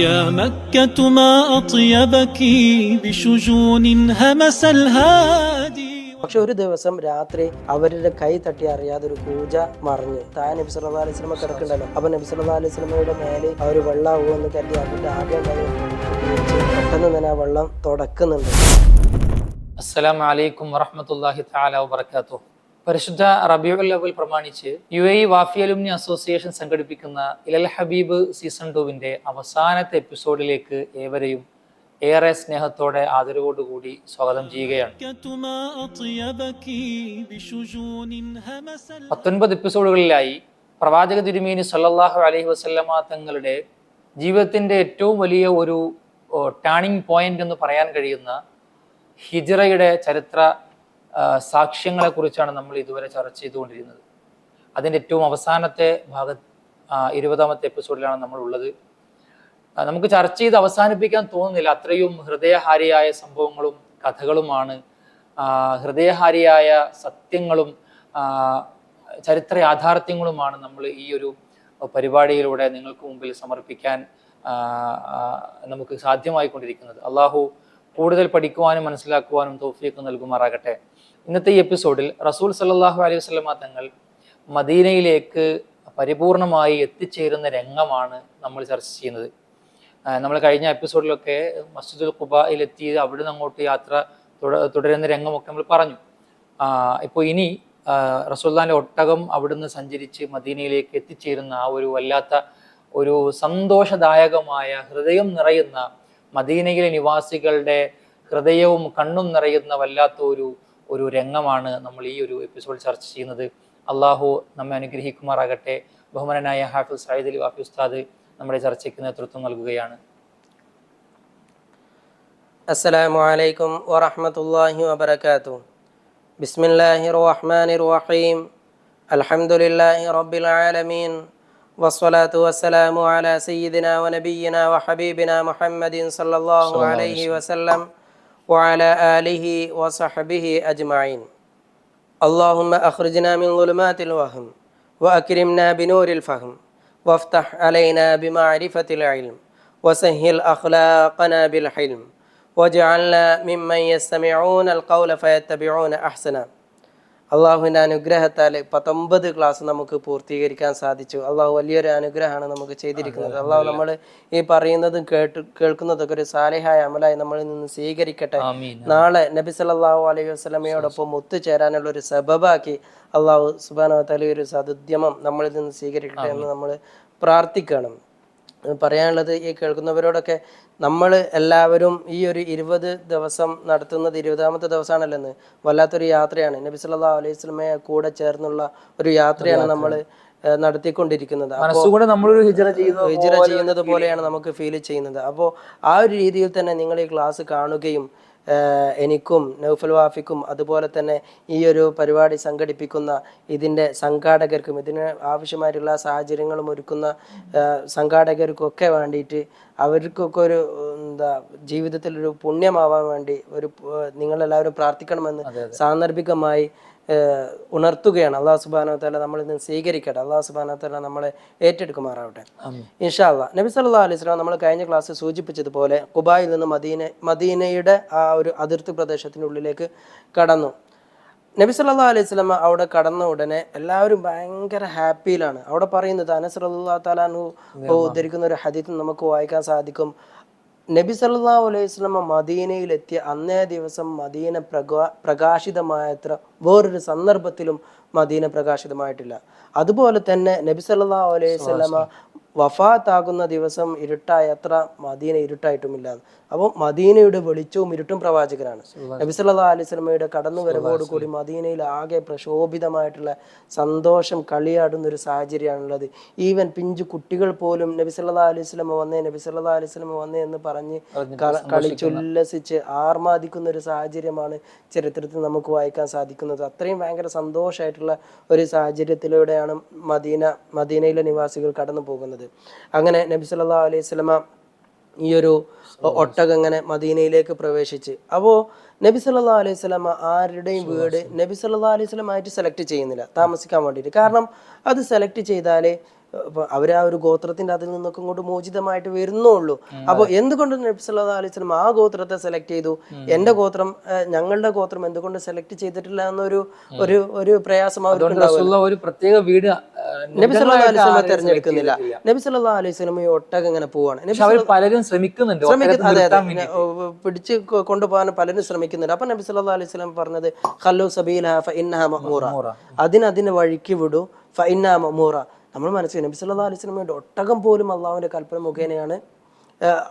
يا مكة ما أطيبك بشجون همس الهادي. പക്ഷെ ഒരു ദിവസം രാത്രി അവരുടെ കൈ തട്ടി അറിയാതെ ഒരു കൂജ മറിഞ്ഞു. താൻ നബി സല്ലല്ലാഹു അലൈഹി വസല്ലമ കിടക്കണ്ടല്ലോ. അപ്പൊ നബി സല്ലല്ലാഹു അലൈഹി വസല്ലമയുടെ മേലെ ആ ഒരു വെള്ളമാവുമെന്ന് കരുതി അവരുടെ ആദ്യം പെട്ടെന്ന് തന്നെ ആ വെള്ളം തുടക്കുന്നുണ്ട്. അസ്സലാമു അലൈക്കും വറഹ്മത്തുള്ളാഹി തആല വബറകാതുഹു. പരിശുദ്ധ റബീഉൽ അവ്വൽ പ്രമാണിച്ച് UAE വാഫി അലുമിനി അസോസിയേഷൻ സംഘടിപ്പിക്കുന്ന ഇലൽ ഹബീബ് സീസൺ 2 അവസാനത്തെ എപ്പിസോഡിലേക്ക് ഏവരെയും ഏറെ സ്നേഹത്തോടെ ആദരവോടുകൂടി സ്വാഗതം ചെയ്യുകയാണ്. 19 എപ്പിസോഡുകളിലായി പ്രവാചക തിരുമേനി സല്ലല്ലാഹു അലൈഹി വസല്ലമ തങ്ങളുടെ ജീവിതത്തിന്റെ ഏറ്റവും വലിയ ഒരു ടേണിംഗ് പോയിന്റ് എന്ന് പറയാൻ കഴിയുന്ന ഹിജ്റയുടെ ചരിത്ര സാക്ഷ്യങ്ങളെ കുറിച്ചാണ് നമ്മൾ ഇതുവരെ ചർച്ച ചെയ്തുകൊണ്ടിരുന്നത്. അതിൻ്റെ ഏറ്റവും അവസാനത്തെ 20ാമത്തെ എപ്പിസോഡിലാണ് നമ്മൾ ഉള്ളത്. നമുക്ക് ചർച്ച ചെയ്ത് അവസാനിപ്പിക്കാൻ തോന്നുന്നില്ല, അത്രയും ഹൃദയഹാരിയായ സംഭവങ്ങളും കഥകളുമാണ്, ഹൃദയഹാരിയായ സത്യങ്ങളും ചരിത്ര യാഥാർത്ഥ്യങ്ങളുമാണ് നമ്മൾ ഈ ഒരു പരിപാടിയിലൂടെ നിങ്ങൾക്ക് മുമ്പിൽ സമർപ്പിക്കാൻ നമുക്ക് സാധ്യമായിക്കൊണ്ടിരിക്കുന്നത്. അള്ളാഹു കൂടുതൽ പഠിക്കുവാനും മനസ്സിലാക്കുവാനും തൗഫീഖ് നൽകുമാറാകട്ടെ. ഇന്നത്തെ ഈ എപ്പിസോഡിൽ റസൂൽ സല്ലല്ലാഹു അലൈഹി വസല്ലമ തങ്ങൾ മദീനയിലേക്ക് പരിപൂർണമായി എത്തിച്ചേരുന്ന രംഗമാണ് നമ്മൾ ചർച്ച ചെയ്യുന്നത്. നമ്മൾ കഴിഞ്ഞ എപ്പിസോഡിലൊക്കെ മസ്ജിദുൽ ഖുബായിൽ എത്തി അവിടുന്ന് അങ്ങോട്ട് യാത്ര തുടരുന്ന രംഗമൊക്കെ നമ്മൾ പറഞ്ഞു. ഇപ്പോൾ ഇനി റസൂലുള്ളാഹിന്റെ ഒട്ടകം അവിടുന്ന് സഞ്ചരിച്ച് മദീനയിലേക്ക് എത്തിച്ചേരുന്ന ആ ഒരു വല്ലാത്ത ഒരു സന്തോഷദായകമായ ഹൃദയം നിറയുന്ന മദീനയിലെ നിവാസികളുടെ ഹൃദയവും കണ്ണും നിറയുന്ന വല്ലാത്ത ഒരു രംഗമാണ് നമ്മൾ ഈ ഒരു എപ്പിസോഡ് ചർച്ച ചെയ്യുന്നത്. അള്ളാഹു നമ്മെ അനുഗ്രഹിക്കുമാറാകട്ടെ. ബഹുമാനനായ ഹാഫിസ് സയ്യിദ് അലി വാഫി ഉസ്താദ് നമ്മുടെ ചർച്ചയ്ക്ക് നേതൃത്വം നൽകുകയാണ്. അസ്സലാമു അലൈക്കും വറഹ്മത്തുള്ളാഹി വബറകാതുഹു. ബിസ്മില്ലാഹിർ റഹ്മാനിർ റഹീം. അൽഹംദുലില്ലാഹി റബ്ബിൽ ആലമീൻ. വസ്സലാത്തു വസ്സലാമു അലാ സയ്യിദിനാ വനബിയ്യിനാ വഹബീബിനാ മുഹമ്മദിൻ സല്ലല്ലാഹു അലൈഹി വസല്ലം വഅലാ ആലിഹി വസഹ്ബിഹി അജ്മഈൻ. അല്ലാഹുമ്മ അഖ്രിജ്നാ മിൻ ളുലുമാതിൽ വഹം വഅക്രിംനാ ബിനൂരിൽ ഫഹം വഫ്തഹ് അലൈനാ ബിമഅരിഫത്തിൽ ഇൽം വസഹ്ഹിൽ അഖ്ലാഖനാ ബിൽ ഹിൽം വജഅൽനാ മിമ്മൻ യസ്തമിഊനൽ ഖൗല ഫയത്തബിഊന അഹ്സന. അള്ളാഹുവിൻ്റെ അനുഗ്രഹത്താൽ 19 ക്ലാസ് നമുക്ക് പൂർത്തീകരിക്കാൻ സാധിച്ചു. അള്ളാഹു വലിയൊരു അനുഗ്രഹമാണ് നമുക്ക് ചെയ്തിരിക്കുന്നത്. അള്ളാഹു നമ്മൾ ഈ പറയുന്നതും കേൾക്കുന്നതൊക്കെ ഒരു സാലിഹായ അമലായി നമ്മളിൽ നിന്ന് സ്വീകരിക്കട്ടെ. നാളെ നബി സല്ലല്ലാഹു അലൈഹി വസല്ലമയോടൊപ്പം ഒത്തുചേരാനുള്ള ഒരു സബബാക്കി അള്ളാഹു സുബ്ഹാനഹു വ തആല ഒരു സദുദ്യമം നമ്മളിൽ നിന്ന് സ്വീകരിക്കട്ടെ എന്ന് നമ്മൾ പ്രാർത്ഥിക്കണം. പറയാനുള്ളത്, ഈ കേൾക്കുന്നവരോടൊക്കെ നമ്മൾ എല്ലാവരും ഈ ഒരു 20 ദിവസം നടത്തുന്നത് 20ാമത്തെ ദിവസമാണല്ലോ. വല്ലാത്തൊരു യാത്രയാണ്. നബി സല്ലല്ലാഹു അലൈഹി വസല്ലമയെ കൂടെ ചേർന്നുള്ള ഒരു യാത്രയാണ് നമ്മൾ നടത്തിക്കൊണ്ടിരിക്കുന്നത്. ഹിജ്റ ചെയ്യുന്നത് പോലെയാണ് നമുക്ക് ഫീൽ ചെയ്യുന്നത്. അപ്പോൾ ആ ഒരു രീതിയിൽ തന്നെ നിങ്ങൾ ഈ ക്ലാസ് കാണുകയും എനിക്കും നൗഫൽ വാഫിക്കും അതുപോലെ തന്നെ ഈ ഒരു പരിപാടി സംഘടിപ്പിക്കുന്ന ഇതിൻ്റെ സംഘാടകർക്കും ഇതിന് ആവശ്യമായിട്ടുള്ള സാഹചര്യങ്ങളും ഒരുക്കുന്ന സംഘാടകർക്കൊക്കെ വേണ്ടിയിട്ട് അവർക്കൊക്കെ ഒരു ജീവിതത്തിൽ ഒരു പുണ്യമാവാൻ വേണ്ടി നിങ്ങളെല്ലാവരും പ്രാർത്ഥിക്കണമെന്ന് സാന്ദർഭികമായി ഉണർത്തുകയാണ്. അള്ളാഹു സുബ്ഹാനഹു വ തആല നമ്മളിൽ നിന്ന് സ്വീകരിക്കട്ടെ. അള്ളാഹു സുബ്ഹാനഹു വ തആല നമ്മളെ ഏറ്റെടുക്കുമാറാവട്ടെ ഇൻഷാ അല്ലാഹ്. നബി സല്ലല്ലാഹു അലൈഹി വസല്ലം നമ്മൾ കഴിഞ്ഞ ക്ലാസ് സൂചിപ്പിച്ചതുപോലെ ഖുബായിൽ നിന്ന് മദീനയുടെ ആ ഒരു അതിർത്തി പ്രദേശത്തിനുള്ളിലേക്ക് കടന്നു. നബി സല്ലല്ലാഹു അലൈഹി വസല്ലം അവിടെ കടന്ന ഉടനെ എല്ലാവരും ഭയങ്കര ഹാപ്പിയിലാണ്. അവിടെ പറയുന്നത് അനസ് റളിയല്ലാഹു തആല അൻഹു ഉദ്ധരിക്കുന്ന ഒരു ഹദീസ് നമുക്ക് വായിക്കാൻ സാധിക്കും. നബി സല്ലല്ലാഹു അലൈഹി വസല്ലം മദീനയിലെത്തിയ അന്നേ ദിവസം മദീന പ്രകാശിതമായത്ര വേറൊരു സന്ദർഭത്തിലും മദീന പ്രകാശിതമായിട്ടില്ല. അതുപോലെ തന്നെ നബി സല്ലല്ലാഹു അലൈഹി വസല്ലം വഫാത്താകുന്ന ദിവസം ഇരുട്ടായത്ര മദീന ഇരുട്ടായിട്ടുമില്ല. അപ്പോൾ മദീനയുടെ വെളിച്ചവും ഇരുട്ടും പ്രവാചകനാണ്. നബി സല്ലല്ലാഹു അലൈഹി വസല്ലമയുടെ കടന്നുവരവോടുകൂടി മദീനയിൽ ആകെ പ്രക്ഷോഭിതമായിട്ടുള്ള സന്തോഷം കളിയാടുന്ന ഒരു സാഹചര്യമാണുള്ളത്. ഈവൻ പിഞ്ചു കുട്ടികൾ പോലും നബി സല്ലല്ലാഹു അലൈഹി വസല്ലമ വന്നേ എന്ന് പറഞ്ഞ് കളിച്ചുല്ലസിച്ച് ആർമാദിക്കുന്ന ഒരു സാഹചര്യമാണ് ചരിത്രത്തിൽ നമുക്ക് വായിക്കാൻ സാധിക്കുന്നത്. അത്രയും ഭയങ്കര സന്തോഷമായിട്ടുള്ള ഒരു സാഹചര്യത്തിലൂടെയാണ് മദീനയിലെ നിവാസികൾ കടന്നു പോകുന്നത്. അങ്ങനെ നബി സല്ലല്ലാഹു അലൈഹി വസല്ലമ ഈ ഒരു ഒട്ടകം ഇങ്ങനെ മദീനയിലേക്ക് പ്രവേശിച്ച്. അപ്പോൾ നബി സല്ലല്ലാഹു അലൈഹി വസല്ലമ ആരുടെയും വീട് നബി സല്ലല്ലാഹു അലൈഹി വസല്ലം ആയിട്ട് സെലക്ട് ചെയ്യുന്നില്ല താമസിക്കാൻ വേണ്ടിയിട്ട്. കാരണം അത് സെലക്ട് ചെയ്താൽ അവർ ആ ഒരു ഗോത്രത്തിന്റെ അതിൽ നിന്നൊക്കെ ഇങ്ങോട്ട് മോചിതമായിട്ട് വരുന്നുള്ളൂ. അപ്പോൾ എന്തുകൊണ്ട് നബി സല്ലല്ലാഹു അലൈഹി വസല്ലം ആ ഗോത്രത്തെ സെലക്ട് ചെയ്തു, എന്റെ ഗോത്രം ഞങ്ങളുടെ ഗോത്രം എന്തുകൊണ്ട് സെലക്ട് ചെയ്തിട്ടില്ല എന്നൊരു ഒരു പ്രയാസം അവർക്ക് ഒരു പ്രത്യേക വീട് നബി സല്ലല്ലാഹു അലൈഹി വസല്ലം തിരഞ്ഞെടുക്കുന്നില്ല. നബി സല്ലല്ലാഹു അലൈഹി വസല്ലം ഈ ഒട്ടകം ഇങ്ങനെ പോവാണ്, പലരും ശ്രമിക്കുന്നുണ്ട്, പിടിച്ച് കൊണ്ടുപോകാൻ പലരും ശ്രമിക്കുന്നുണ്ട്. അപ്പൊ നബി സല്ലല്ലാഹു അലൈഹി വസല്ലം പറഞ്ഞത് ഖല്ലു സബീലഹ ഫഇന്നഹ മഅ്മൂറ, അതിനെ വഴിക്ക് വിടൂ, ഫഇന്നഹ മഅ്മൂറ. നമ്മൾ മനസ്സിലാക്കി നബി സല്ലല്ലാഹു അലൈഹി വസല്ലമയുടെ ഒട്ടകം പോലും അള്ളാഹുവിന്റെ കൽപ്പന മുഖേനയാണ്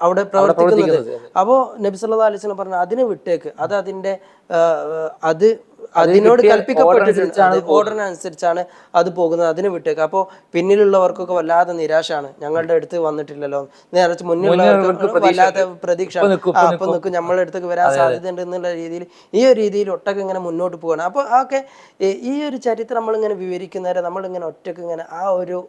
അവിടെ പ്രവർത്തിക്കുന്നത്. അപ്പോൾ നബി സല്ലല്ലാഹു അലൈഹി വസല്ലം പറഞ്ഞു അതിനെ വിട്ടേക്ക്, അത് അതിന്റെ അതിനോട് കൽപ്പിക്കപ്പെട്ടിട്ടുണ്ട്, ഓർഡറിനനുസരിച്ചാണ് അത് പോകുന്നത്, അതിന് വിട്ടേക്ക്. അപ്പോൾ പിന്നിലുള്ളവർക്കൊക്കെ വല്ലാതെ നിരാശാണ്, ഞങ്ങളുടെ അടുത്ത് വന്നിട്ടില്ലല്ലോ, നേരെ മുന്നിലുള്ളവർക്ക് വല്ലാത്ത പ്രതീക്ഷ, അപ്പൊ നിൽക്കും നമ്മളെ അടുത്തേക്ക് വരാൻ സാധ്യത ഉണ്ട് എന്നുള്ള രീതിയിൽ ഈ ഒരു രീതിയിൽ ഒട്ടൊക്കെ ഇങ്ങനെ മുന്നോട്ട് പോവാണ്. അപ്പോൾ ഒക്കെ ഈ ഒരു ചരിത്രം നമ്മളിങ്ങനെ വിവരിക്കുന്നവരെ നമ്മളിങ്ങനെ ഒറ്റക്ക് ഇങ്ങനെ ആ ഒരു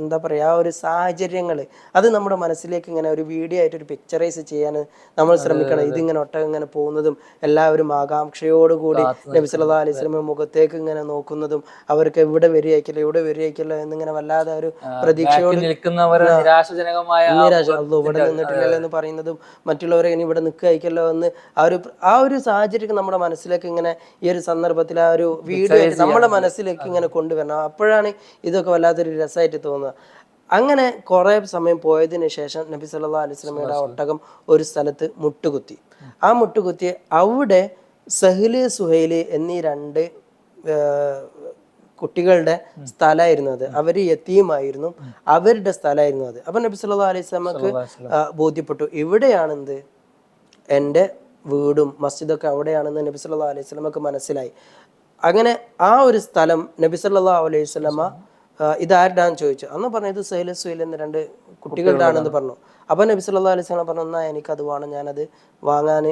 എന്താ പറയുക, ആ ഒരു സാഹചര്യങ്ങൾ അത് നമ്മുടെ മനസ്സിലേക്ക് ഇങ്ങനെ ഒരു വീഡിയോ ആയിട്ട് ഒരു പിക്ചറൈസ് ചെയ്യാൻ നമ്മൾ ശ്രമിക്കണം. ഇതിങ്ങനെ ഒട്ടകം ഇങ്ങനെ പോകുന്നതും എല്ലാവരും ആകാംക്ഷയോടുകൂടി നബി സല്ലല്ലാഹു അലൈഹി വസല്ലം മുഖത്തേക്ക് ഇങ്ങനെ നോക്കുന്നതും അവർക്ക് ഇവിടെ വരികയല്ലോ എന്നിങ്ങനെ വല്ലാതെ ഒരു പ്രതീക്ഷയോട് നിരാശ ഇവിടെ നിന്നിട്ടില്ലല്ലോ എന്ന് പറയുന്നതും മറ്റുള്ളവരെ ഇനി ഇവിടെ നിൽക്കുകയല്ലോ എന്ന് ആ ഒരു സാഹചര്യം നമ്മുടെ മനസ്സിലേക്ക് ഇങ്ങനെ ഈ ഒരു സന്ദർഭത്തിൽ ആ ഒരു വീഡിയോ ആയിട്ട് നമ്മുടെ മനസ്സിലേക്ക് ഇങ്ങനെ കൊണ്ടുവരണം. അപ്പോഴാണ് ഇതൊക്കെ വല്ലാത്തൊരു രസമായിട്ട് തോന്നുക. അങ്ങനെ കുറെ സമയം പോയതിനു ശേഷം നബി സല്ലല്ലാഹു അലൈഹി വസല്ലമയുടെ ഒട്ടകം ഒരു സ്ഥലത്ത് മുട്ടുകുത്തി. ആ മുട്ടുകുത്തി അവിടെ സഹ്ല് സുഹൈല് എന്നീ രണ്ട് കുട്ടികളുടെ സ്ഥലമായിരുന്നു അത്. അവര് യതീമായിരുന്നു, അവരുടെ സ്ഥലമായിരുന്നു അത്. അപ്പൊ നബി സല്ലല്ലാഹു അലൈഹി വസല്ലമക്ക് ബോധ്യപ്പെട്ടു ഇവിടെയാണ് എന്ത് എൻ്റെ വീടും മസ്ജിദൊക്കെ അവിടെയാണെന്ന് നബി സല്ലല്ലാഹു അലൈഹി വസല്ലമക്ക് മനസ്സിലായി. അങ്ങനെ ആ ഒരു സ്ഥലം നബി സല്ലല്ലാഹു അലൈഹി വസല്ലമ ഇതാരുടാന്ന് ചോദിച്ചു. അന്ന് പറഞ്ഞു ഇത് സഹ്ല് സുഹൈൽ എന്ന രണ്ട് കുട്ടികളുടാണെന്ന് പറഞ്ഞു. അപ്പൊ നബി സല്ലല്ലാഹു അലൈഹി വസല്ലം പറഞ്ഞു എന്നാ എനിക്കത് വേണം, ഞാനത് വാങ്ങാൻ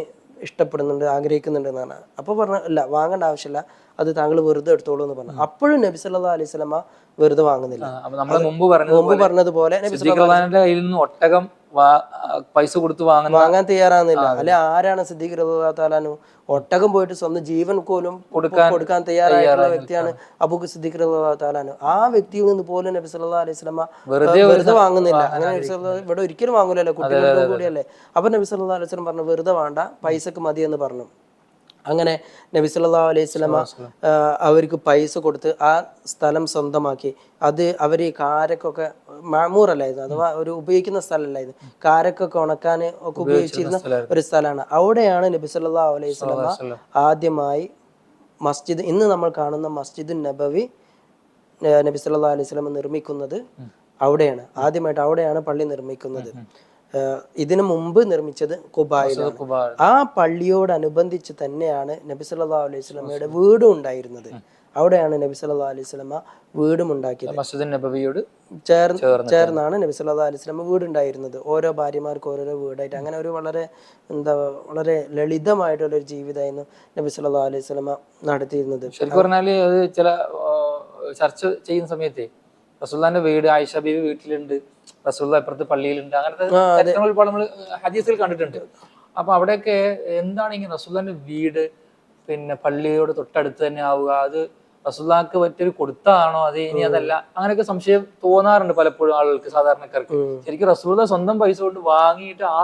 ഇഷ്ടപ്പെടുന്നുണ്ട്, ആഗ്രഹിക്കുന്നുണ്ട് എന്നാണ്. അപ്പൊ പറഞ്ഞു ഇല്ല, വാങ്ങേണ്ട ആവശ്യമില്ല, അത് താങ്കൾ വെറുതെ എടുത്തോളൂ എന്ന് പറഞ്ഞു. അപ്പോഴും നബി സല്ലല്ലാഹു അലൈഹി വസല്ലം വെറുതെ വാങ്ങുന്നില്ല. മുമ്പ് പറഞ്ഞതുപോലെ നബി ഒട്ടകം പൈസ കൊടുത്ത് വാങ്ങാൻ തയ്യാറാകുന്നില്ല. അല്ലെ ആരാണ് സിദ്ദീഖ് റളിയല്ലാഹു തആല അൻഹു? ഒട്ടകം പോയിട്ട് സ്വന്തം ജീവൻ പോലും കൊടുക്കാൻ തയ്യാറായിട്ടുള്ള വ്യക്തിയാണ് അബൂബക്കർ സിദ്ദീഖ് റളിയല്ലാഹു തആല അൻഹു. ആ വ്യക്തിയിൽ നിന്ന് പോലും നബി സല്ലല്ലാഹു അലൈഹി വസല്ലം വെറുതെ വാങ്ങുന്നില്ല. അങ്ങനെ നബി സല്ലല്ലാഹു ഇവിടെ ഒരിക്കലും വാങ്ങൂലല്ലോ, കുട്ടികൾക്ക് കൂടിയല്ലേ. അപ്പൊ നബി സല്ലല്ലാഹു അലൈഹി വസല്ലം പറഞ്ഞു വെറുതെ വേണ്ട, പൈസക്ക് മതി എന്ന് പറഞ്ഞു. അങ്ങനെ നബി സല്ലല്ലാഹു അലൈഹി വസല്ലം അവർക്ക് പൈസ കൊടുത്ത് ആ സ്ഥലം സ്വന്തമാക്കി. അത് അവർ കാരക്കൊക്കെ മഅ്മൂറല്ലായിരുന്നു, അഥവാ ഒരു ഉപയോഗിക്കുന്ന സ്ഥലമല്ലായിരുന്നു, കാരക്കൊക്കെ ഉണക്കാൻ ഒക്കെ ഉപയോഗിച്ചിരുന്ന ഒരു സ്ഥലമാണ്. അവിടെയാണ് നബി സല്ലല്ലാഹു അലൈഹി വസല്ലം ആദ്യമായി മസ്ജിദ്, ഇന്ന് നമ്മൾ കാണുന്ന മസ്ജിദ് നബവി നബി സല്ലല്ലാഹു അലൈഹി വസല്ലം നിർമ്മിക്കുന്നത് അവിടെയാണ്. ആദ്യമായിട്ട് അവിടെയാണ് പള്ളി നിർമ്മിക്കുന്നത്. ഇതിനു മുമ്പ് നിർമ്മിച്ചത് ഖുബായിലാണ്. ആ പള്ളിയോടനുബന്ധിച്ച് തന്നെയാണ് നബി സല്ലല്ലാഹു അലൈഹി വസല്ലമയുടെ വീടും ഉണ്ടായിരുന്നത്. അവിടെയാണ് നബി സല്ലല്ലാഹു അലൈഹി വസല്ലമ വീടും ഉണ്ടാക്കിയത്. മസ്ജിദ് നബവിയോട് ചേർന്നാണ് നബി സല്ലല്ലാഹു അലൈഹി വസല്ലമ വീടുണ്ടായിരുന്നത്. ഓരോ ഭാര്യമാർക്ക് ഓരോരോ വീടായിട്ട് അങ്ങനെ ഒരു വളരെ ലളിതമായിട്ടുള്ള ഒരു ജീവിതമായിരുന്നു നബി സല്ലല്ലാഹു അലൈഹി വസല്ലമ നടത്തിയിരുന്നത്. ശരിക്കും പറഞ്ഞാല് അത് ചില ചർച്ച ചെയ്യുന്ന സമയത്ത് റസൂലുള്ളാഹിന്റെ വീട് ആയിഷ ബീവി വീട്ടിലുണ്ട്, റസൂലുള്ളാഹി അപ്പുറത്ത് പള്ളിയിലുണ്ട്, അങ്ങനത്തെ ചരിത്രങ്ങൾ ഒരുപാട് നമ്മൾ ഹദീസിൽ കണ്ടിട്ടുണ്ട്. അപ്പൊ അവിടെയൊക്കെ എന്താണ് ഇങ്ങനെ റസൂലുള്ളാഹിന്റെ വീട് പിന്നെ പള്ളിയോട് തൊട്ടടുത്ത് തന്നെ ആവുക, അത് റസൂലുള്ളാഹിക്ക് പറ്റിയൊരു കൊടുത്താണോ, അത് ഇനി അതല്ല, അങ്ങനെയൊക്കെ സംശയം തോന്നാറുണ്ട് പലപ്പോഴും ആളുകൾക്ക്, സാധാരണക്കാർക്ക്. ശരിക്കും റസൂലുള്ളാഹി സ്വന്തം പൈസ കൊണ്ട് വാങ്ങിയിട്ട് ആ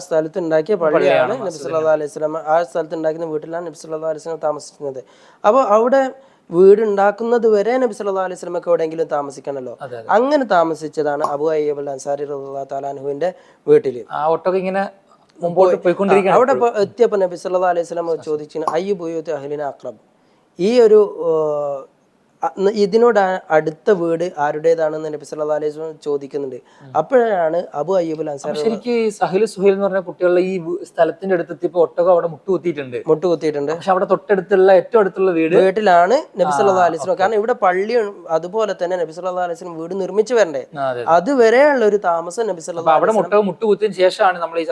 സ്ഥലത്ത് ഉണ്ടാക്കിയ പള്ളിയാണ് നബി സല്ലല്ലാഹു അലൈഹി വസല്ലം. ആ സ്ഥലത്ത് ഉണ്ടാക്കുന്ന വീട്ടിലാണ് നബി സല്ലല്ലാഹു അലൈഹി വസല്ലം താമസിക്കുന്നത്. അപ്പോൾ അവിടെ വീടുണ്ടാക്കുന്നത് വരെ നബി സല്ലല്ലാഹു അലൈഹി വസല്ലമക്ക് എവിടെയെങ്കിലും താമസിക്കണല്ലോ. അങ്ങനെ താമസിച്ചതാണ് അബൂ അയ്യൂബ് അൽ അൻസാരി റളിയല്ലാഹു തആല അൻഹുവിന്റെ വീട്ടില്. അവിടെ എത്തിയപ്പോ നബി സല്ലല്ലാഹു അലൈഹി വസല്ലം ചോദിച്ചു അയ്യു ബുയൂത്തി അഹ്ലിന അഖ്റബ്, ഈ ഒരു ഇതിനോട് അടുത്ത വീട് ആരുടേതാണെന്ന് നബി സല്ലല്ലാഹു അലൈഹി വസല്ലം ചോദിക്കുന്നുണ്ട്. അപ്പോഴാണ് അബൂ അയ്യൂബ് അൽ അൻസാരി, ശരിക്കും സഹ്ല് സുഹൈൽ എന്ന് പറഞ്ഞ കുട്ടികളുടെ ഈ സ്ഥലത്തിന്റെ അടുത്തെത്തിയപ്പോ ഒട്ടകം അവിടെ മുട്ടുകുത്തിയിട്ടുണ്ട്. പക്ഷെ അവിടെ തൊട്ടടുത്തുള്ള ഏറ്റവും അടുത്തുള്ള വീട്ടിലാണ് നബി സല്ലല്ലാഹു അലൈഹി വസല്ലം. കാരണം ഇവിടെ പള്ളി അതുപോലെ തന്നെ നബി സല്ലല്ലാഹു അലൈഹി വസല്ലം വീട് നിർമ്മിച്ചു വരണ്ടേ, അതുവരെയുള്ള ഒരു താമസം നബി സല്ലല്ലാഹു അലൈഹി വസല്ലം അവിടെ മുട്ടുകുത്തിയതിനു ശേഷമാണ് നമ്മൾ ഈ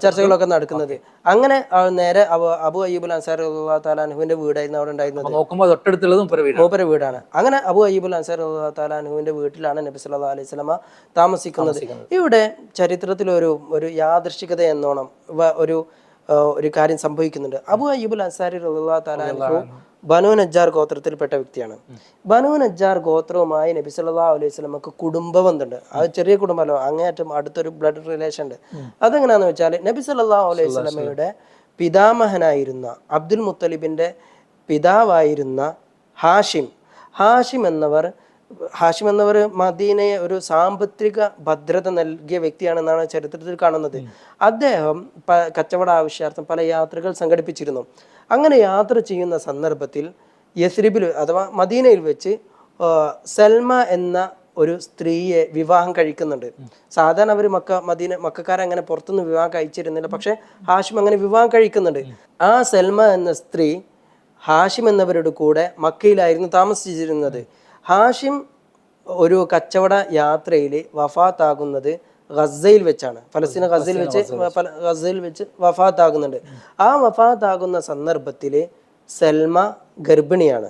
ചർച്ചകളൊക്കെ നടക്കുന്നത്. അങ്ങനെ നേരെ അബൂ അയ്യൂബ് അൽ അൻസാരി റളിയല്ലാഹു തആല അൻഹുവിന്റെ വീടായിരുന്നു അവിടെ ഉണ്ടായിരുന്നത്. നോക്കുമ്പോൾ തൊട്ടടുത്തുള്ളത് മൂപ്പരുടെ വീടാണ്. അങ്ങനെ അബൂ അയ്യൂബ് അൽ അൻസാരി റളിയല്ലാഹു തആല അൻഹുവിന്റെ വീട്ടിലാണ് നബി സല്ലല്ലാഹു അലൈഹി വസല്ലം താമസിക്കുന്നത്. ഇവിടെ ചരിത്രത്തിൽ ഒരു യാദൃശ്ചികത എന്നോണം ഒരു കാര്യം സംഭവിക്കുന്നുണ്ട്. അബൂ അയ്യൂബ് അൽ അൻസാരി റളിയല്ലാഹു തആല അൻഹു ബനു നജ്ജാർ ഗോത്രത്തിൽപ്പെട്ട വ്യക്തിയാണ്. ബനു നജ്ജാർ ഗോത്രവുമായി നബി സല്ലല്ലാഹു അലൈഹി വസല്ലമക്ക് കുടുംബബന്ധമുണ്ട്. അത് ചെറിയ കുടുംബമല്ലോ, അങ്ങേയറ്റം അടുത്തൊരു ബ്ലഡ് റിലേഷൻ ഉണ്ട്. അതെങ്ങനെയാന്ന് വെച്ചാൽ നബി സല്ലല്ലാഹു അലൈഹി വസല്ലമയുടെ പിതാമഹനായിരുന്ന അബ്ദുൽ മുത്തലിബിന്റെ പിതാവായിരുന്ന ഹാഷിം എന്നവർ മദീനയെ ഒരു സാമ്പത്തിക ഭദ്രത നൽകിയ വ്യക്തിയാണെന്നാണ് ചരിത്രത്തിൽ കാണുന്നത്. അദ്ദേഹം കച്ചവട ആവശ്യാർത്ഥം പല യാത്രകൾ സംഘടിപ്പിച്ചിരുന്നു. അങ്ങനെ യാത്ര ചെയ്യുന്ന സന്ദർഭത്തിൽ യസ്രിബിൽ അഥവാ മദീനയിൽ വെച്ച് സൽമ എന്ന ഒരു സ്ത്രീയെ വിവാഹം കഴിക്കുന്നുണ്ട്. സാധാരണ അവർ മക്കാരങ്ങനെ പുറത്തുനിന്ന് വിവാഹം കഴിച്ചിരുന്നില്ല. പക്ഷെ ഹാഷിം അങ്ങനെ വിവാഹം കഴിക്കുന്നുണ്ട്. ആ സൽമ എന്ന സ്ത്രീ ഹാഷിം എന്നവരുടെ കൂടെ മക്കയിലായിരുന്നു താമസിച്ചിരുന്നത്. ഹാഷിം ഒരു കച്ചവട യാത്രയിൽ വഫാത്താകുന്നത് ഗസയിൽ വെച്ചാണ്. ഫലസ്തീൻ ഗസയിൽ വെച്ച് വഫാത്താകുന്നുണ്ട്. ആ വഫാത്താകുന്ന സന്ദർഭത്തിൽ സൽമ ഗർഭിണിയാണ്.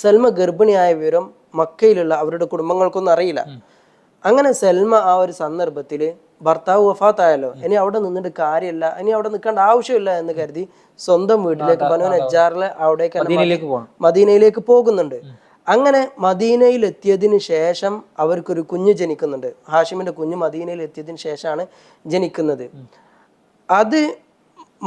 സൽമ ഗർഭിണിയായ വിവരം മക്കയിലുള്ള അവരുടെ കുടുംബങ്ങൾക്കൊന്നും അറിയില്ല. അങ്ങനെ സൽമ ആ ഒരു സന്ദർഭത്തിൽ ഭർത്താവ് വഫാത്തായല്ലോ, ഇനി അവിടെ നിന്നിട്ട് കാര്യമില്ല, ഇനി അവിടെ നിൽക്കേണ്ട ആവശ്യമില്ല എന്ന് കരുതി സ്വന്തം വീട്ടിലേക്ക് ബനു നജ്ജാറിലെ മദീനയിലേക്ക് പോകുന്നുണ്ട്. അങ്ങനെ മദീനയിൽ എത്തിയതിന് ശേഷം അവർക്കൊരു കുഞ്ഞ് ജനിക്കുന്നുണ്ട്. ഹാഷിമിന്റെ കുഞ്ഞ് മദീനയിൽ എത്തിയതിന് ശേഷമാണ് ജനിക്കുന്നത്. അത്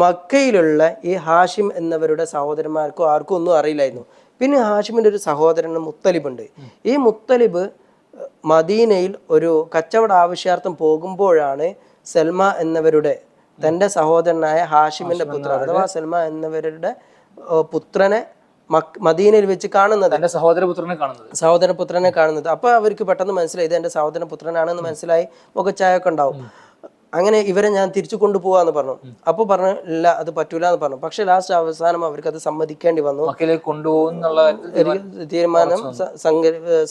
മക്കയിലുള്ള ഈ ഹാഷിം എന്നവരുടെ സഹോദരന്മാർക്കോ ആർക്കും ഒന്നും അറിയില്ലായിരുന്നു. പിന്നെ ഹാഷിമിന്റെ ഒരു സഹോദരൻ മുത്തലിബുണ്ട്. ഈ മുത്തലിബ് മദീനയിൽ ഒരു കച്ചവട ആവശ്യാർത്ഥം പോകുമ്പോഴാണ് സൽമ എന്നവരുടെ തൻ്റെ സഹോദരനായ ഹാഷിമിന്റെ പുത്രൻ അഥവാ സൽമ എന്നവരുടെ പുത്രനെ മദീനയിൽ വെച്ച് കാണുന്നത്, സഹോദരപുത്രനെ കാണുന്നത്. അപ്പൊ അവർക്ക് പെട്ടെന്ന് മനസ്സിലായി ഇത് എന്റെ സഹോദരപുത്രനാണെന്ന് മനസ്സിലായി. മുഖച്ചായൊക്കെ ഉണ്ടാവും. അങ്ങനെ ഇവരെ ഞാൻ തിരിച്ചു കൊണ്ടുപോവാന്ന് പറഞ്ഞു. അപ്പൊ പറഞ്ഞു ഇല്ല, അത് പറ്റൂല എന്ന് പറഞ്ഞു. പക്ഷെ ലാസ്റ്റ് അവസാനം അവർക്ക് അത് സമ്മതിക്കേണ്ടി വന്നു, തീരുമാനം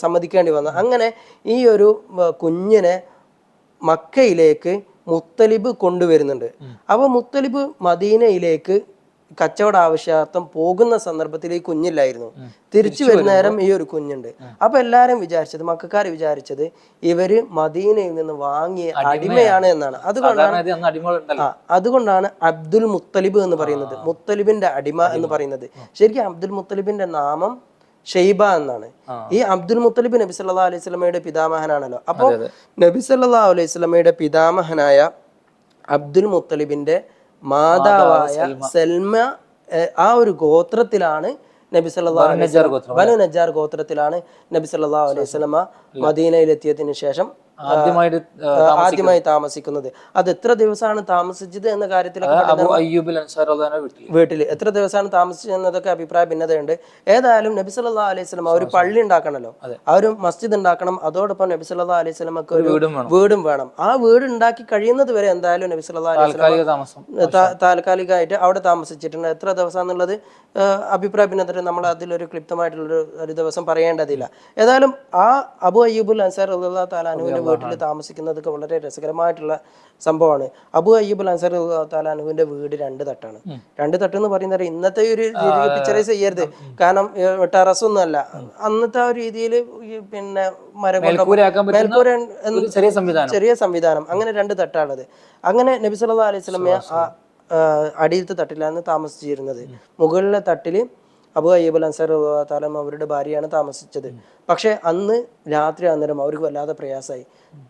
സമ്മതിക്കേണ്ടി വന്നു. അങ്ങനെ ഈ ഒരു കുഞ്ഞിനെ മക്കയിലേക്ക് മുത്തലിബ് കൊണ്ടുവരുന്നുണ്ട്. അപ്പൊ മുത്തലിബ് മദീനയിലേക്ക് കച്ചവട ആവശ്യാർത്ഥം പോകുന്ന സന്ദർഭത്തിൽ ഈ കുഞ്ഞില്ലായിരുന്നു. തിരിച്ചു വരുന്ന നേരം ഈ ഒരു കുഞ്ഞുണ്ട്. അപ്പൊ എല്ലാരും വിചാരിച്ചത്, മക്കാര് വിചാരിച്ചത് ഇവര് മദീനയിൽ നിന്ന് വാങ്ങിയ അടിമയാണ് എന്നാണ്. അതുകൊണ്ടാണ് അബ്ദുൽ മുത്തലിബ് എന്ന് പറയുന്നത്, മുത്തലിബിന്റെ അടിമ എന്ന് പറയുന്നത്. ശരിക്കും അബ്ദുൽ മുത്തലിബിന്റെ നാമം ഷെയ്ബ എന്നാണ്. ഈ അബ്ദുൽ മുത്തലിബ് നബി സല്ലല്ലാഹു അലൈഹി വസല്ലമയുടെ പിതാമഹനാണല്ലോ. അപ്പൊ നബി സല്ലല്ലാഹു അലൈഹി വസല്ലമയുടെ പിതാമഹനായ അബ്ദുൽ മുത്തലിബിന്റെ മാതാവായ സൽമ ആ ഒരു ഗോത്രത്തിലാണ് നബി സല്ലല്ലാഹു അലൈഹി വസല്ലം, ബനു നജ്ജാർ ഗോത്രത്തിലാണ് നബി സല്ലല്ലാഹു അലൈഹി വസല്ലമ മദീനയിൽ എത്തിയതിനു ശേഷം ആദ്യമായി താമസിക്കുന്നത്. അത് എത്ര ദിവസമാണ് താമസിച്ചത് എന്ന കാര്യത്തിലൊക്കെ വീട്ടിൽ എത്ര ദിവസമാണ് താമസിച്ചത് എന്നതൊക്കെ അഭിപ്രായ ഭിന്നതയുണ്ട്. ഏതായാലും നബി സല്ലല്ലാഹു അലൈഹി വസല്ലം ഒരു പള്ളി ഉണ്ടാക്കണമല്ലോ, ആ ഒരു മസ്ജിദ് ഉണ്ടാക്കണം. അതോടൊപ്പം നബി സല്ലല്ലാഹു അലൈഹി വസല്ലമക്ക് ഒരു വീടും വേണം. ആ വീട് ഉണ്ടാക്കി കഴിയുന്നത് വരെ എന്തായാലും നബി സല്ലല്ലാഹു അലൈഹി വസല്ലം താൽക്കാലികമായിട്ട് അവിടെ താമസിച്ചിട്ടുണ്ട്. എത്ര ദിവസം എന്നുള്ളത് അഭിപ്രായ ഭിന്നത, നമ്മൾ അതിലൊരു ക്ലിപ്തമായിട്ടുള്ളൊരു ദിവസം പറയേണ്ടതില്ല. ഏതായാലും ആ അബു അയ്യൂബുൽ അൻസാരി റളിയല്ലാഹു തആല അൻഹുവിന്റെ വീട്ടിൽ താമസിക്കുന്നതൊക്കെ വളരെ രസകരമായിട്ടുള്ള സംഭവമാണ്. അബു അയ്യൂബുൽ അൻസാരി റളിയല്ലാഹു തആല അൻഹുവിന്റെ വീട് 2 തട്ടാണ്. 2 തട്ട് എന്ന് പറയുന്നത് ഇന്നത്തെ ഒരു രീതിയിൽ പിക്ചറൈസ് ചെയ്യരുത്, കാരണം ടെറസൊന്നും അല്ല. അന്നത്തെ ആ ഒരു രീതിയിൽ പിന്നെ മരം മേൽക്കൂര ചെറിയ സംവിധാനം, അങ്ങനെ 2 തട്ടാണത്. അങ്ങനെ നബി സല്ലല്ലാഹു അലൈഹി വസല്ലമയെ അടിയിലത്തെ തട്ടിലാണ് താമസിച്ചിരുന്നത്. മുകളിലെ തട്ടില് അബു അയ്യൂബുൽ അൻസാരി റളിയല്ലാഹു തആല അവരുടെ ഭാര്യയാണ് താമസിച്ചത്. പക്ഷെ അന്ന് രാത്രി അന്നേരം അവർക്ക് വല്ലാതെ പ്രയാസമായി.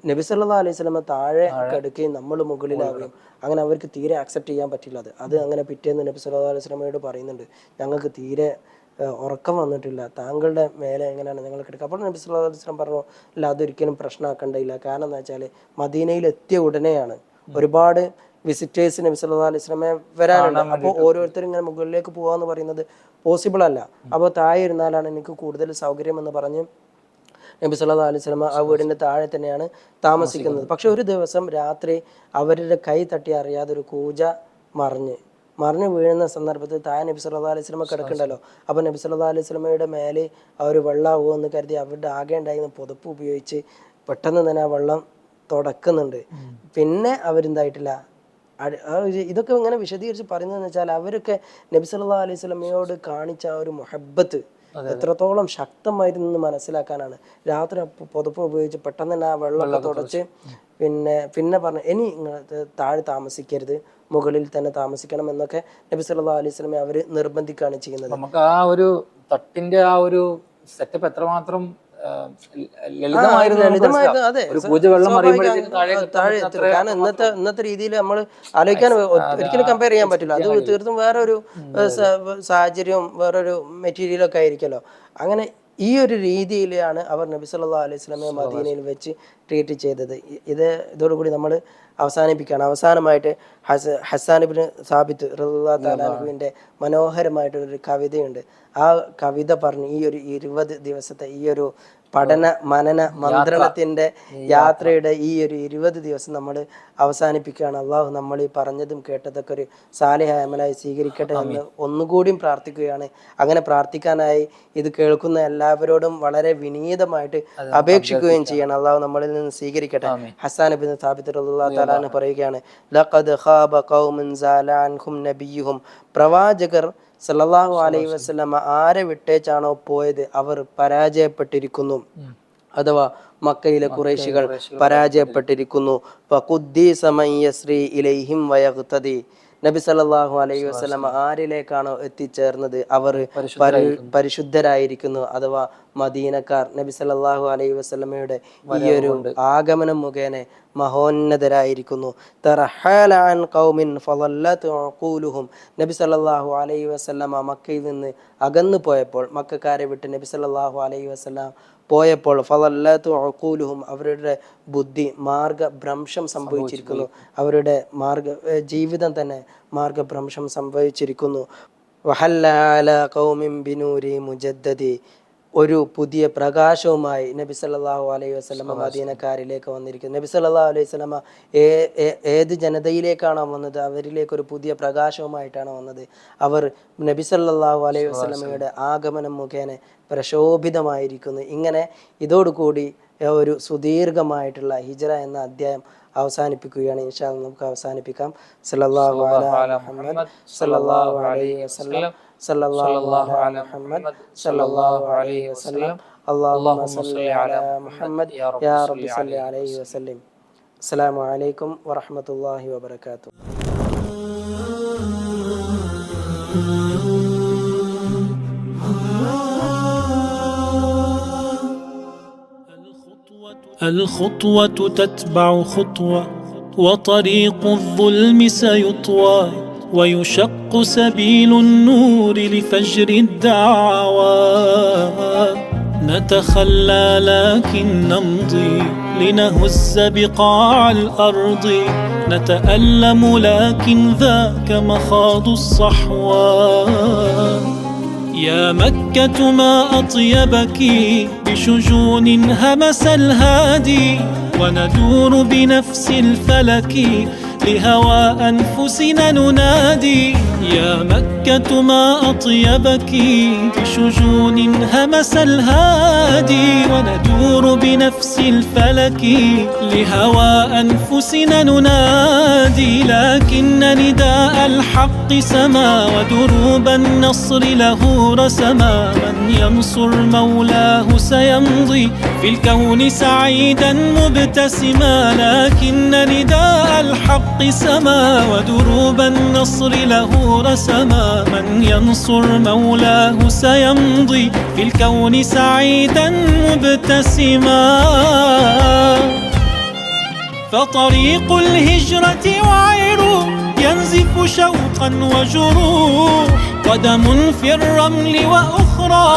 നബി സല്ലല്ലാഹു അലൈഹി വസല്ലമ താഴെ കിടക്കുകയും നമ്മൾ മുകളിലാവുകയും അങ്ങനെ അവർക്ക് തീരെ അക്സെപ്റ്റ് ചെയ്യാൻ പറ്റില്ല. അത് അങ്ങനെ പിറ്റേന്ന് നബി സല്ലല്ലാഹു അലൈഹി വസല്ലമയോട് പറയുന്നുണ്ട്, ഞങ്ങൾക്ക് തീരെ ഉറക്കം വന്നിട്ടില്ല, താങ്കളുടെ മേലെ എങ്ങനെയാണ് ഞങ്ങൾ കിടക്കുക. അപ്പോൾ നബി സല്ലല്ലാഹു അലൈഹി വസല്ലം പറഞ്ഞു, ഇല്ല അതൊരിക്കലും പ്രശ്നമാക്കേണ്ടയില്ല. കാരണം എന്താ വെച്ചാൽ മദീനയിൽ എത്തിയ ഉടനെയാണ് ഒരുപാട് വിസിറ്റേഴ്സ് നബി സല്ലല്ലാഹു അലൈഹി വസല്ലമയെ വരാനുണ്ട്. അപ്പോൾ ഓരോരുത്തരും ഇങ്ങനെ മുകളിലേക്ക് പോകാന്ന് പറയുന്നത് പോസിബിൾ അല്ല. അപ്പോൾ താഴെ ഇരുന്നാലാണ് എനിക്ക് കൂടുതൽ സൗകര്യം എന്ന് പറഞ്ഞ് നബി സല്ലല്ലാഹു അലൈഹി വസല്ലമ ആ വീടിന്റെ താഴെ തന്നെയാണ് താമസിക്കുന്നത്. പക്ഷെ ഒരു ദിവസം രാത്രി അവരുടെ കൈ തട്ടി അറിയാതെ ഒരു കൂജ മറിഞ്ഞ് വീഴുന്ന സന്ദർഭത്തിൽ താഴെ നബി സല്ലല്ലാഹു അലൈഹി വസല്ലമ കിടക്കണ്ടല്ലോ. അപ്പോൾ നബി സല്ലല്ലാഹു അലൈഹി വസല്ലമയുടെ മേലെ ആ ഒരു വെള്ളമാവുമോ എന്ന് കരുതി അവരുടെ ആകെ ഉണ്ടായിരുന്ന പുതപ്പ് ഉപയോഗിച്ച് പെട്ടെന്ന് തന്നെ ആ വെള്ളം തുടക്കുന്നുണ്ട്. പിന്നെ അവരെന്തായിട്ടില്ല. ഇതൊക്കെ ഇങ്ങനെ വിശദീകരിച്ച് പറയുന്നതെന്ന് വെച്ചാൽ അവരൊക്കെ നബി സല്ലല്ലാഹു അലൈഹി വസല്ലമയോട് കാണിച്ച ആ ഒരു മുഹബ്ബത്ത്, എത്രത്തോളം ശക്തമായിരുന്നു മനസ്സിലാക്കാനാണ്. രാത്രി പുതപ്പ് ഉപയോഗിച്ച് പെട്ടെന്ന് തന്നെ ആ വെള്ളമൊക്കെ തുടച്ച് പിന്നെ പറഞ്ഞു ഇനി താഴെ താമസിക്കരുത്, മുകളിൽ തന്നെ താമസിക്കണം എന്നൊക്കെ നബി സല്ലല്ലാഹു അലൈഹി വസല്ലം അവർ നിർബന്ധിക്കുകയാണ് ചെയ്യുന്നത്. നമുക്ക് ആ ഒരു തട്ടിന്റെ ആ ഒരു സെറ്റപ്പ് എത്രമാത്രം ലളിതമായിരുന്നു. കാരണം ഇന്നത്തെ രീതിയിൽ നമ്മൾ ആലോചിക്കാൻ ഒരിക്കലും കമ്പയർ ചെയ്യാൻ പറ്റില്ല. അത് തീർത്തും വേറൊരു സാഹചര്യവും വേറൊരു മെറ്റീരിയലൊക്കെ ആയിരിക്കുമല്ലോ. അങ്ങനെ ഈ ഒരു രീതിയിലാണ് അവർ നബി സല്ലല്ലാഹു അലൈഹി വസല്ലമയെ മദീനയിൽ വെച്ച് ട്രീറ്റ് ചെയ്തത്. ഇതോടുകൂടി നമ്മൾ അവസാനിപ്പിക്കുകയാണ്. അവസാനമായിട്ട് ഹസ്സാൻ ഇബ്നു സാബിത്ത് റളിയല്ലാഹു തആല അൻഹുവിന്റെ മനോഹരമായിട്ടൊരു കവിതയുണ്ട്. ആ കവിത പറഞ്ഞ് ഈ ഒരു 20 ദിവസത്തെ ഈ ഒരു പഠന മനന മന്ത്രണത്തിന്റെ യാത്രയുടെ ഈ ഒരു 20 ദിവസം നമ്മൾ അവസാനിപ്പിക്കുകയാണ്. അള്ളാഹു നമ്മൾ ഈ പറഞ്ഞതും കേട്ടതൊക്കെ ഒരു സാലിഹായ അമലായി സ്വീകരിക്കട്ടെ എന്ന് ഒന്നുകൂടിയും പ്രാർത്ഥിക്കുകയാണ്. അങ്ങനെ പ്രാർത്ഥിക്കാനായി ഇത് കേൾക്കുന്ന എല്ലാവരോടും വളരെ വിനീതമായിട്ട് അപേക്ഷിക്കുകയും ചെയ്യണം. അള്ളാഹു നമ്മളിൽ നിന്ന് സ്വീകരിക്കട്ടെ. ഹസ്സാൻ ഇബ്നു സാബിത്ത് റളിയല്ലാഹു തആല അൻഹു പറയുകയാണ്, ലഖദ് ഖാബ ഖൗമുൻ സാല അൻഹും നബിയ്യുഹും, പ്രവാചകർ സല്ലല്ലാഹു അലൈഹി വസല്ലമ ആരെ വിട്ടേച്ചാണോ പോയത് അവർ പരാജയപ്പെട്ടിരിക്കുന്നു, അഥവാ മക്കയിലെ ഖുറൈശികൾ പരാജയപ്പെട്ടിരിക്കുന്നു. ഫഖുദ്ദീസ മൻ യസ്രി ഇലൈഹിം വയഖ്തദി, നബി സല്ലല്ലാഹു അലൈഹി വസല്ലമ ആരിലേക്കാണോ എത്തിച്ചേർന്നത് അവർ പരിശുദ്ധരായിരിക്കുന്നു, അഥവാ മദീനക്കാർ നബി സല്ലല്ലാഹു അലൈഹി വസല്ലമയുടെ ഈ ഒരു ആഗമനം മുഖേന മഹോന്നതരായിരിക്കുന്നു. തറഹല അൻ ഖൗമിൻ ഫളല്ലത് ഉഖൂലുഹും, നബി സല്ലല്ലാഹു അലൈഹി വസല്ലമ മക്കയിൽ നിന്ന് അകന്നു പോയപ്പോൾ, മക്കക്കാരെ വിട്ട് നബി സല്ലല്ലാഹു അലൈഹി വസല്ലം പോയപ്പോൾ ഫളല്ലത് ഉഖൂലുഹും, അവരുടെ ബുദ്ധി മാർഗഭ്രംശം സംഭവിച്ചിരിക്കുന്നു, അവരുടെ ജീവിതം തന്നെ മാർഗഭ്രംശം സംഭവിച്ചിരിക്കുന്നു. വഹല്ല അലാ ഖൗമിൻ ബിനൂരി മുജദ്ദദി, ഒരു പുതിയ പ്രകാശവുമായി നബി സല്ലല്ലാഹു അലൈഹി വസല്ലമ മദീനക്കാരിലേക്ക് വന്നിരിക്കുന്നു. നബി സല്ലല്ലാഹു അലൈഹി വസല്ലമ ഏത് ജനതയിലേക്കാണോ വന്നത് അവരിലേക്ക് ഒരു പുതിയ പ്രകാശവുമായിട്ടാണ് വന്നത്. അവർ നബി സല്ലല്ലാഹു അലൈഹി വസല്ലമയുടെ ആഗമനം മുഖേന പ്രശോഭിതമായിരിക്കുന്നു. ഇങ്ങനെ ഇതോടുകൂടി ഒരു സുദീർഘമായിട്ടുള്ള ഹിജ്റ എന്ന അധ്യായം അവസാനിപ്പിക്കുകയാണ്. ഇൻഷാ അല്ലാഹ് നമുക്ക് അവസാനിപ്പിക്കാം. സല്ലല്ലാഹു അലൈഹി മുഹമ്മദ് സല്ലല്ലാഹു അലൈഹി വസല്ലം സല്ലല്ലാഹു അലൈഹി മുഹമ്മദ് സല്ലല്ലാഹു അലൈഹി വസല്ലം അല്ലാഹുമ്മ സല്ലി അലാ മുഹമ്മദ് യാ റബ്ബി സല്ലി അലൈഹി വസല്ലം. അസ്സലാമു അലൈക്കും വറഹ്മത്തുള്ളാഹി വബറകാതുഹു. الخطوة تتبع خطوة وطريق الظلم سيطوى ويشق سبيل النور لفجر الدعوى نتخلى لكن نمضي لنهز بقاع الأرض نتألم لكن ذاك مخاض الصحوى يا مكة ما أطيبك بشجون همس الهادي وندور بنفس الفلك لهوى أنفسنا ننادي يا مكة ما أطيبك بشجون همس الهادي وندور بنفس الفلك لهوى أنفسنا ننادي لكن نداء الحق سما ودروب النصر له رسما من ينصر مولاه سيمضي في الكون سعيدا مبتسما لكن نداء الحق سما ودروب النصر له رسما من ينصر مولاه سيمضي في الكون سعيدا مبتسما فطريق الهجرة وعر ينزف شوقا وجروح قدم في الرمل وأخرى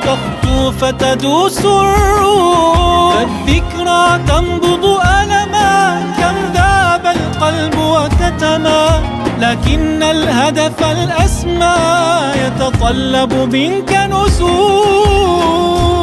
تخطو فتدوس الروح الذكرى تنبض ألما كم ذاب القلب وكتما لكن الهدف الأسمى يتطلب منك نسور